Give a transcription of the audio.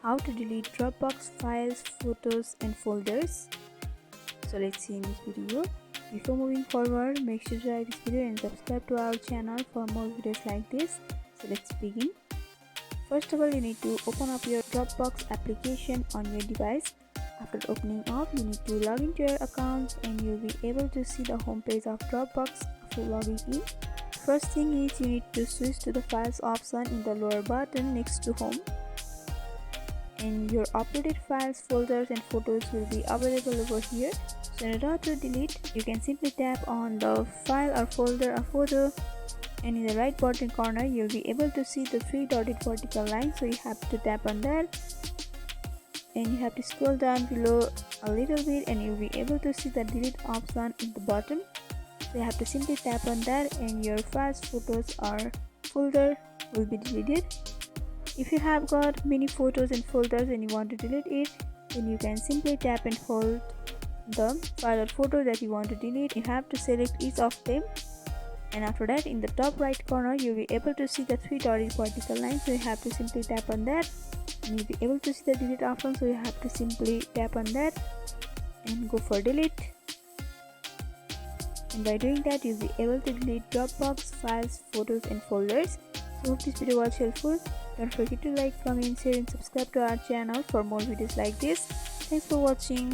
how to delete Dropbox files, photos and folders. So let's see in this video. Before moving forward, make sure to like this video and subscribe to our channel for more videos like this. So let's begin. First of all, you need to open up your Dropbox application on your device. After opening up, you need to log into your account and you'll be able to see the home page of Dropbox after logging in. First thing is you need to switch to the files option in the lower button next to home. And your uploaded files, folders and photos will be available over here. So in order to delete, you can simply tap on the file or folder or photo, and in the right bottom corner you'll be able to see the three dotted vertical line. So you have to tap on that and you have to scroll down below a little bit and you'll be able to see the delete option in the bottom. So you have to simply tap on that and your files, photos or folder will be deleted. If you have got many photos and folders and you want to delete it, then you can simply tap and hold the file or photo that you want to delete. You have to select each of them, and after that in the top right corner you'll be able to see the three dotted vertical line. So you have to simply tap on that and you'll be able to see the delete option. So you have to simply tap on that and go for delete. And by doing that you'll be able to delete Dropbox files, photos and folders. So hope this video was helpful. Don't forget to like, comment, share and subscribe to our channel for more videos like this. Thanks for watching.